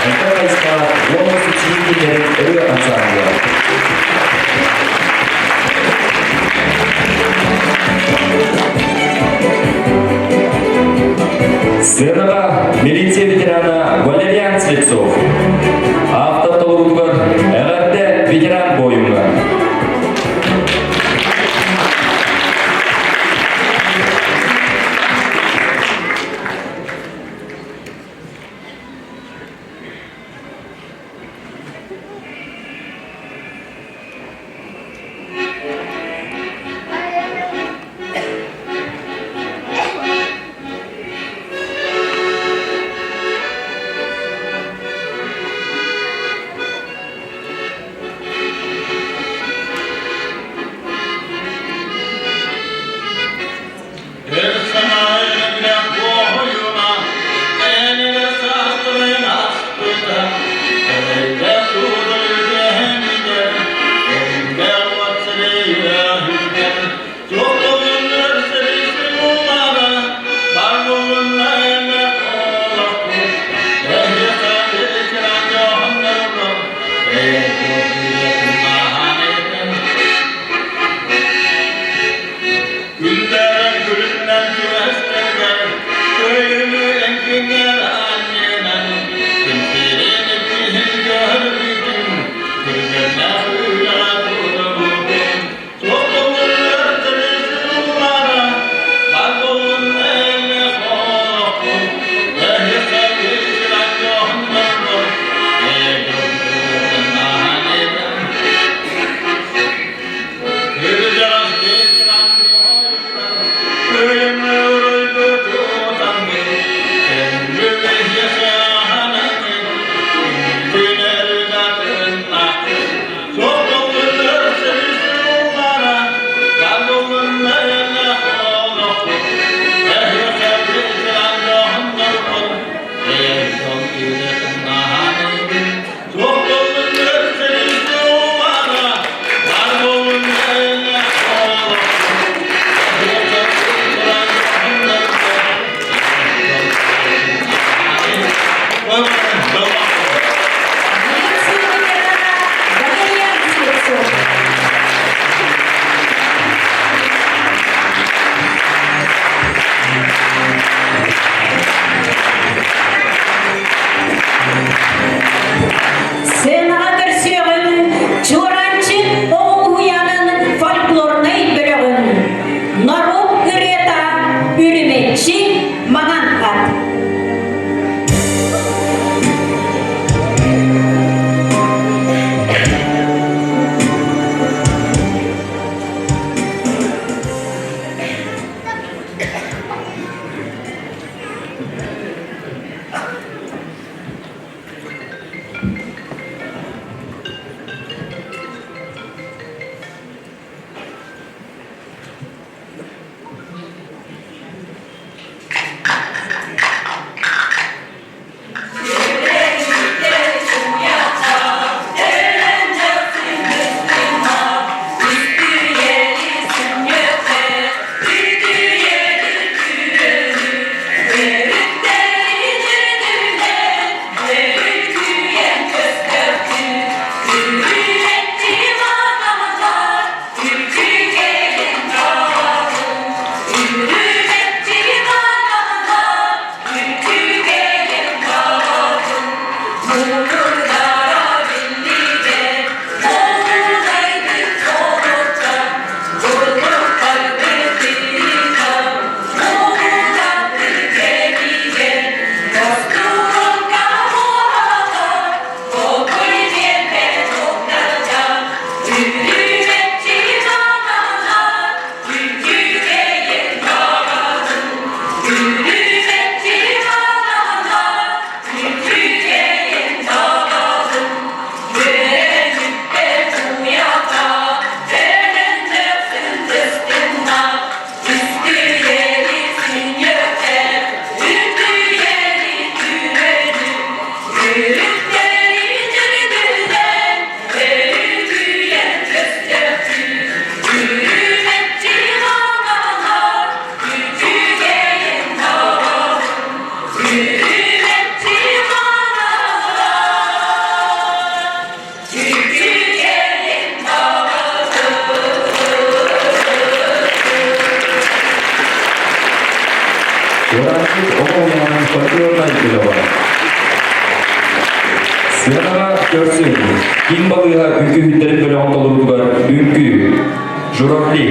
Enterprise'가 원어스 지휘기들의 의뢰 감사합니다. Сценаға милиция ветераны Валерьян Слепцов, автотолудығыр әғатты ветеран бойымы. Сыранаға көрсін. Ким балыға үнкі хүттеріп бөлі антолығы бар. Үнкі. Журавли.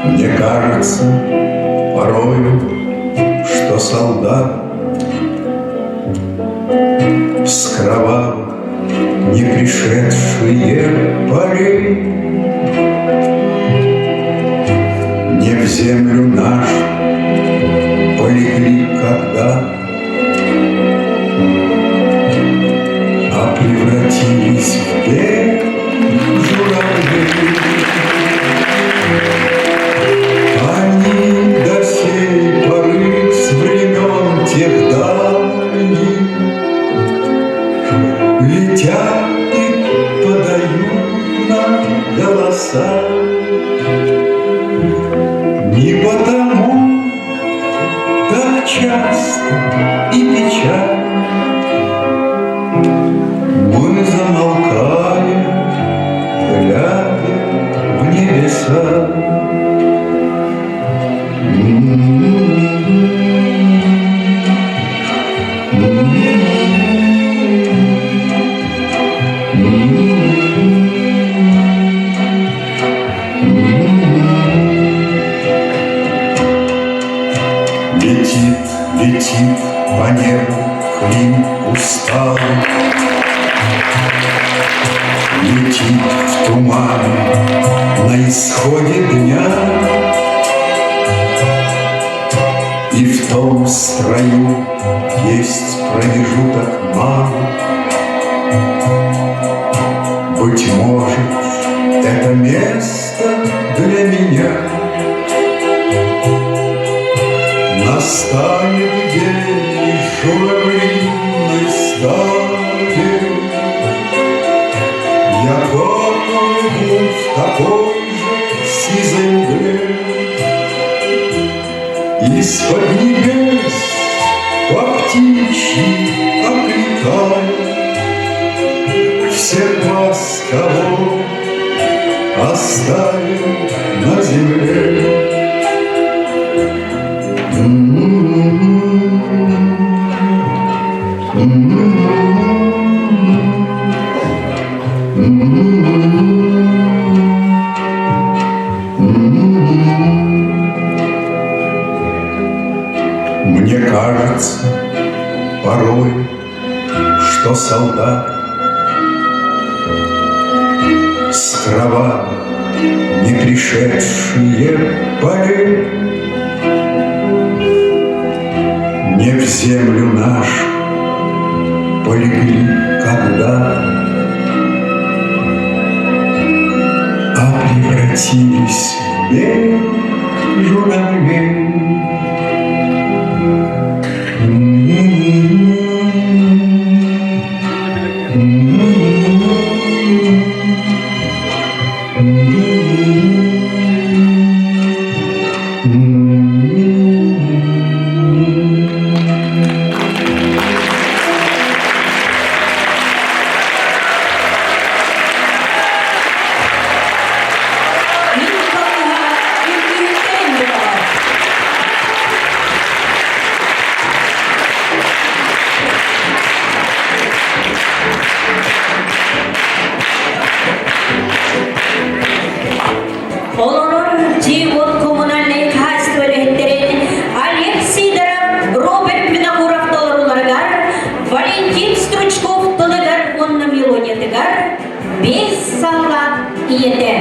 Мне кажется порою, что солдат с кровавых не пришедшие полей не в землю нашу полегли когда, а превратились в бег журавлей. Они до сей поры с времен тех давних летят и подают нам голоса. Не потому так часто и печально мы замолкаем, глядя в небеса. Летит, летит по небу клин усталый, летит в тумане на исходе дня. И в том строю есть промежуток малый. Быть может, это место для меня. Настанет день из журавлиной стаи. Я поплыву в такой же сизой мгле. Из-под небес по птичьи окликая всех вас, кого оставил на земле. Мне кажется порой, что солдат с кровавых не пришедшие полей не в землю нашу полегли когда, а превратились в бег журавлей. Без солдат ете.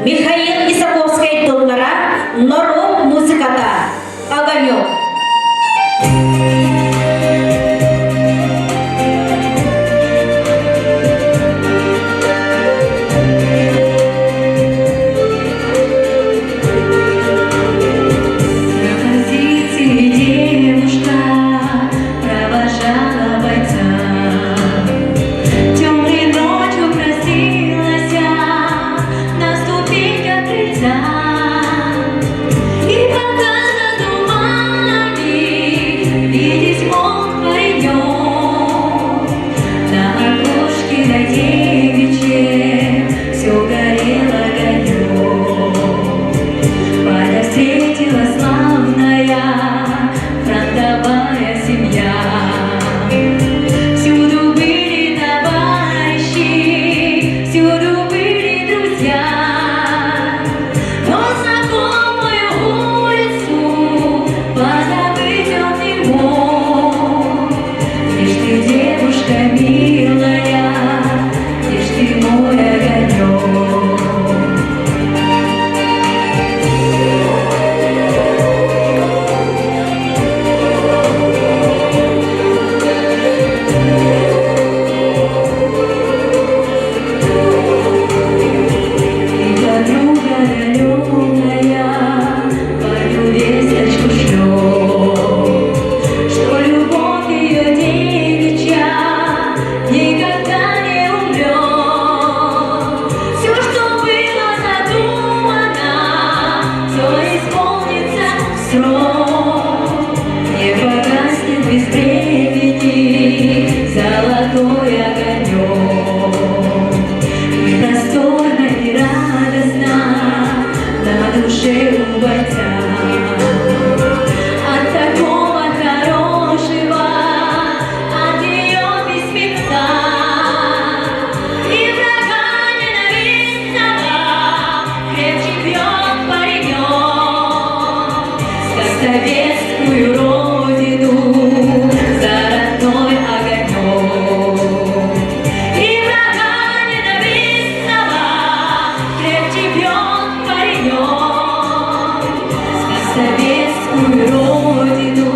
Михаил Исаковский тыллара народ музыката «Огонек». Советскую родину за родной огонек. И врага ненавистного крепче бьет паренек. За советскую родину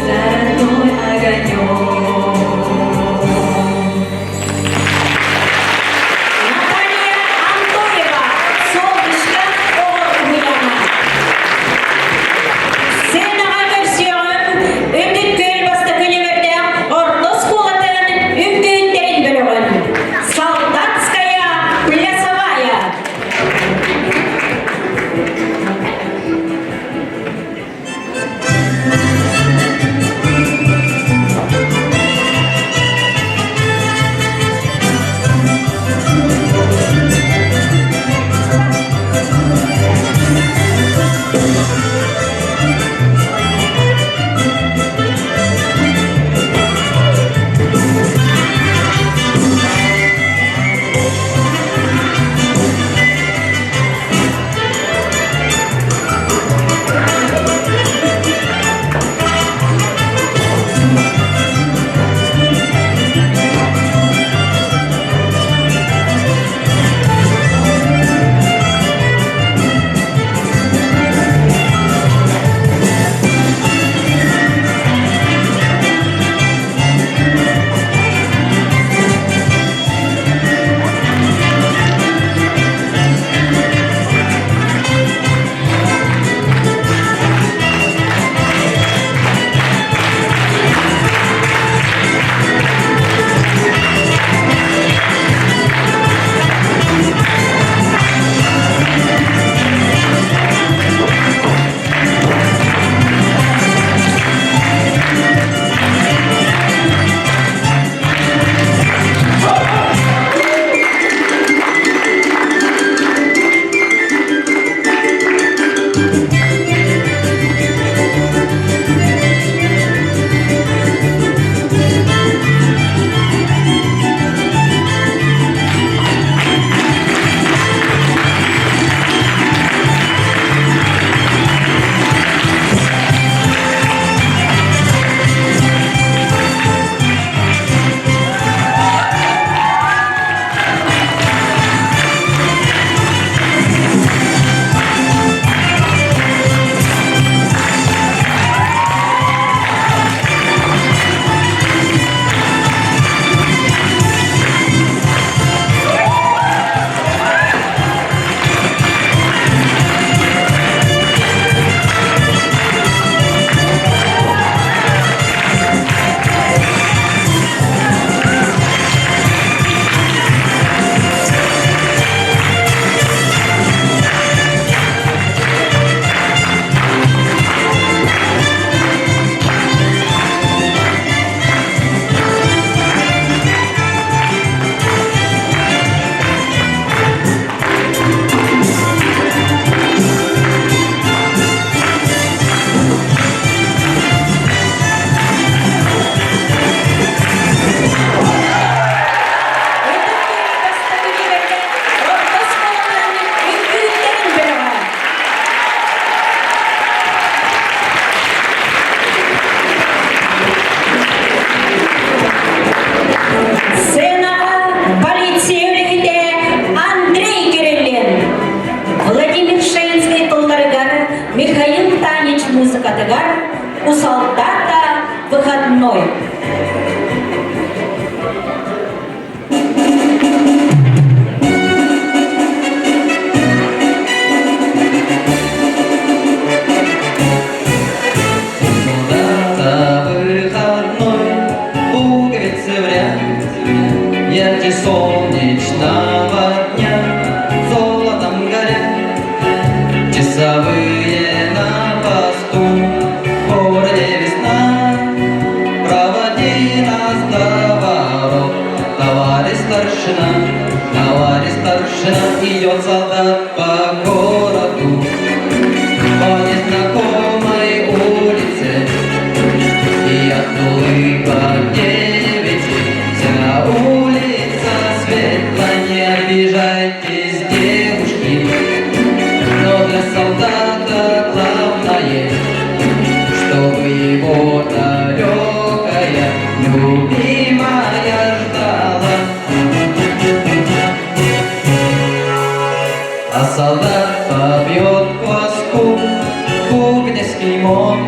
за родной огонек. Наталья Антоева, «Солнышко Оргуяна». Сценаға көрсеуін үмдік көл басты көлемерден ордос қолатын үмкүйіндерін бөлігін. Солдатская плясовая. сеулегите Андрей Кириллин, Владимир Шейнский Толларыгар, Михаил Танич Музыкатыгар, у солдата выходной. Ярче солнечного дня золотом горят часовые на посту. В городе весна, проводи нас до ворот. Товарищ старшина, идет солдат по городу, по незнакомой улице, и от улыбок девичьих вся улица светла. Не обижайтесь, девушки, но для солдата главное, чтобы его далекая любимая ждала. А солдат побьет кваску, кугневский мост,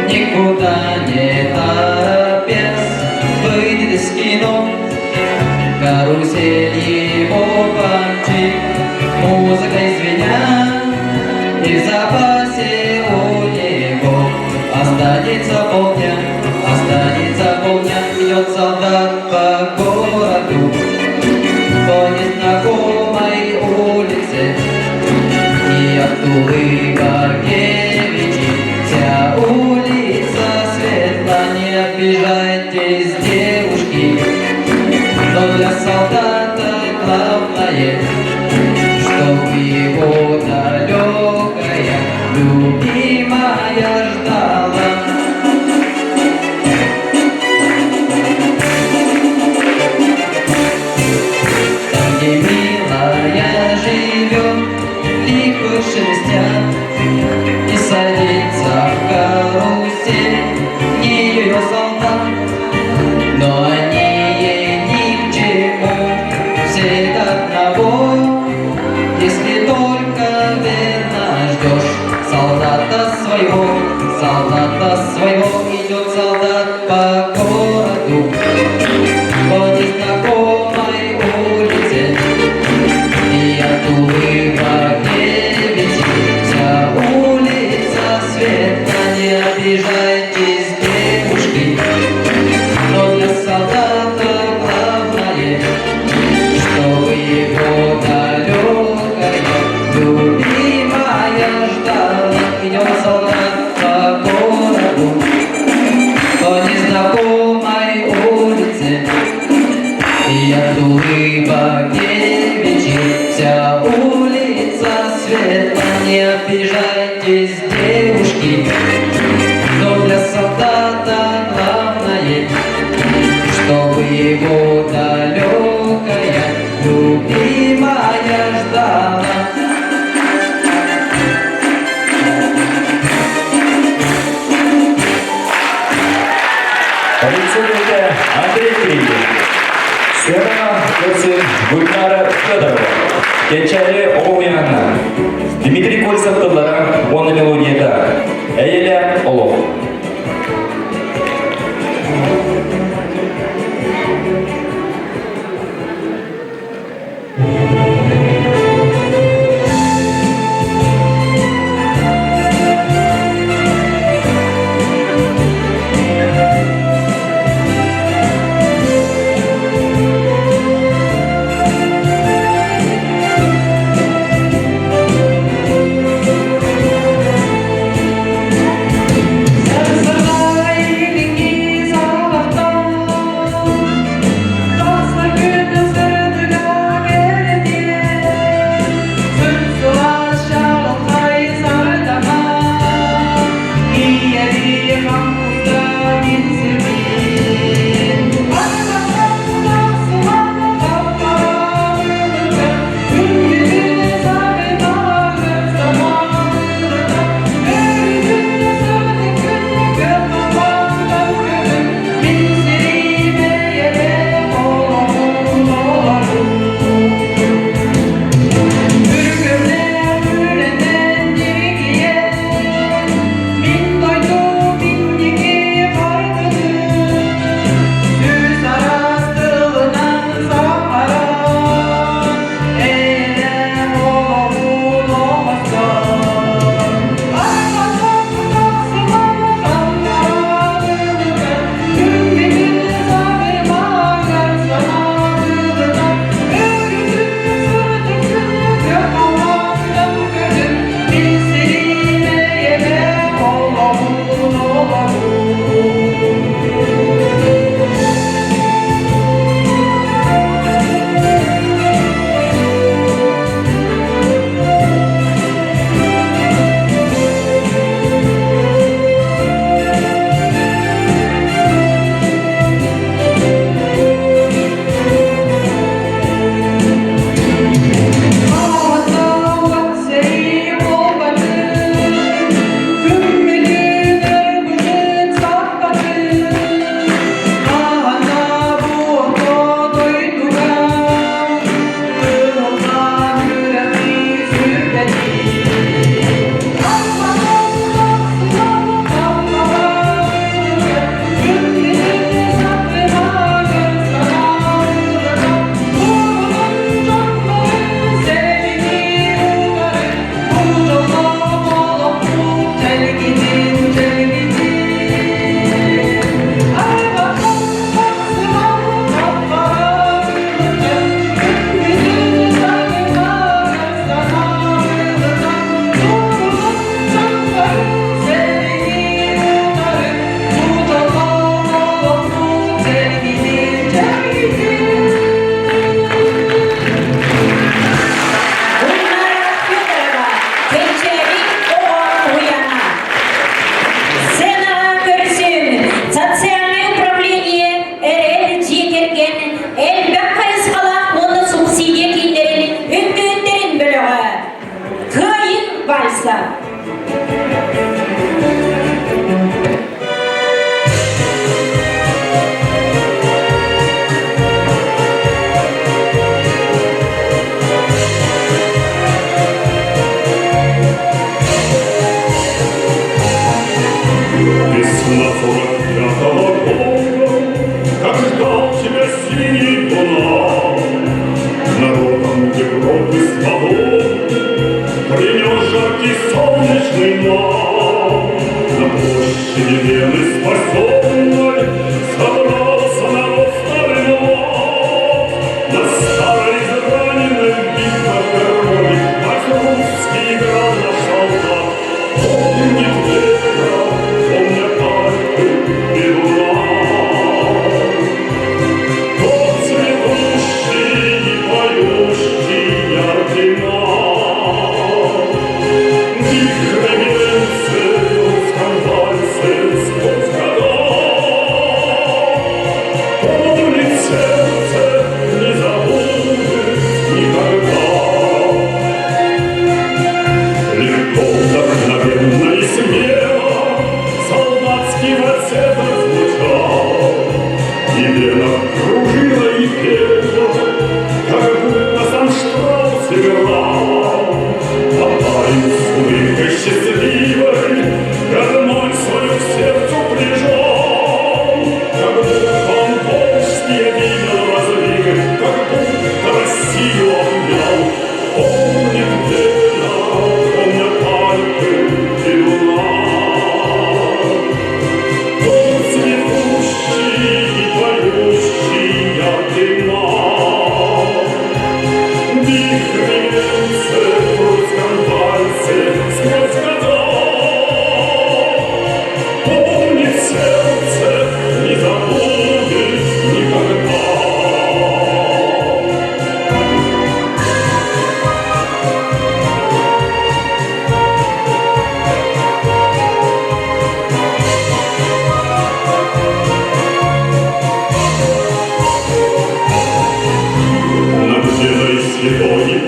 никуда не торопясь выйдет из кино. Карусель его помчит, музыкой звеня, и в запасе у него останется полдня. Идет солдат по городу, по незнакомой улице, и от улыбок девичьих вся улица светла. Не обижайтесь, девушки, но для солдата главное, чтобы его далекая любимая ждала. Там, где милая живет, лихо шелестят, и садится в карусель не ее солдат, но они ей ни к чему, все до одного, если только верно ждешь солдата своего. Идет солдат по городу, по незнакомой улице, и от улыбок девичьих вся улица светла. Не обижайтесь, девушки, но для солдата главное, чтобы его далекая любимая ждала. Идет солдат по городу, по незнакомой улице, и от улыбок девичьих вся улица светла. Не обижайтесь, девушки, но для солдата главное, чтобы его далекая любимая ждала. Полицейский Андрей Кириллин, Сцена Йосиф Гульнара Федорова, Кенчали Оуянна, Дмитрий Кольцев Тыллара, оны мелодияда, Эйеля Олов. За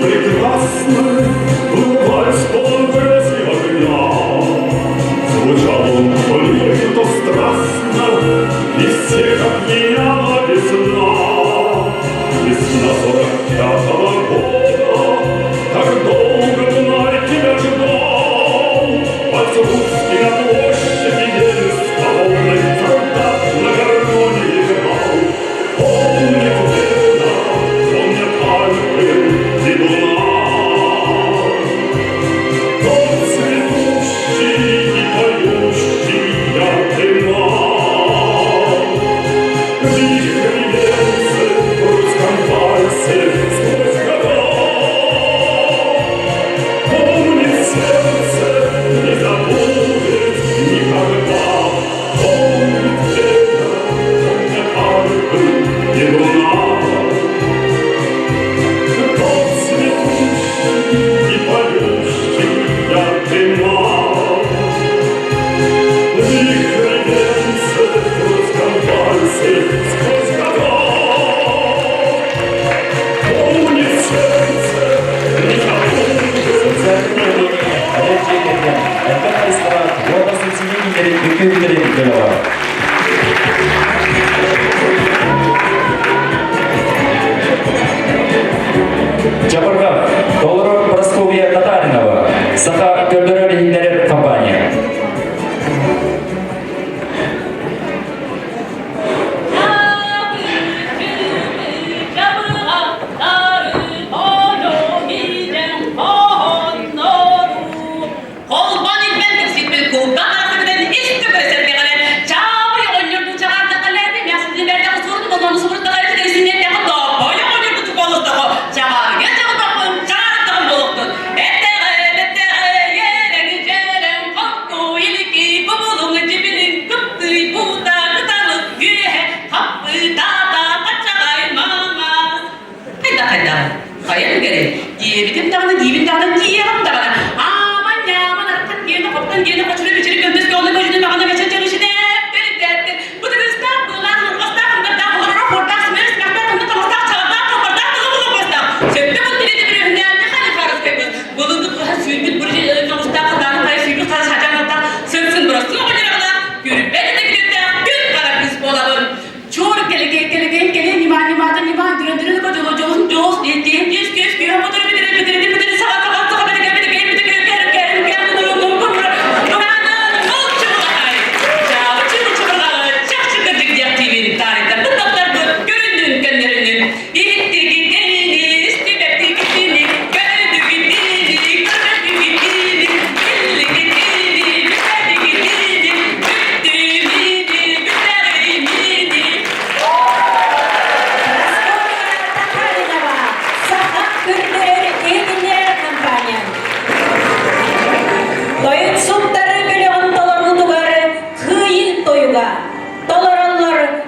прекрасный, был вальс полон грязи и огня. Звучал он то нежно, то страстно, и все, как меняла весна. Весна 45-го года, как долго Дунай тебя ждал. Под русский на площади еле столовной труда на гармонии играл. Помнит Вена, помнят Альпы и Дунай. Тот цветущий и поющий яркий май. Вихрь венцы в русском вальсе сквозь года. Помнит сердце, не забудет никогда. Помнит ветер, помнят Альпы и Дунай. Тот цветущий и поющий яркий май. Вихрь венцы в русском вальсе сквозь года. Помнит сердце, не забудет. Социальный Алексей Альберт голос оценителей Виктории Белова. Жабырға Толыры Просковья Татаринова Саха Көрдірі Легендарер компания.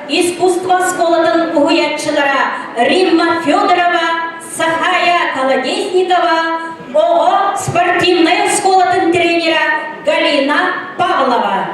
Искусство школатын уятчылара Римма Федорова, Сахая Колодесникова, ООО спортивная школатын тренера Галина Павлова.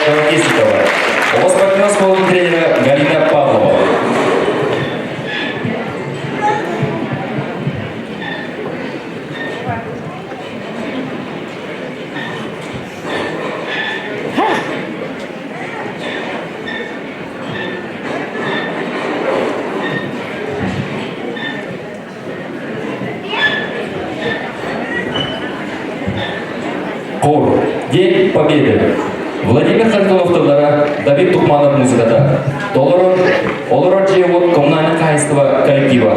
Колокесникова. Оғо спортивный школының тренері Галина Павлова. Хор. День Победы. Владимир Харитонов тылдара, Давид Тухманов музыката. Олорон Джиевод коммунальный хозяйство коллектива.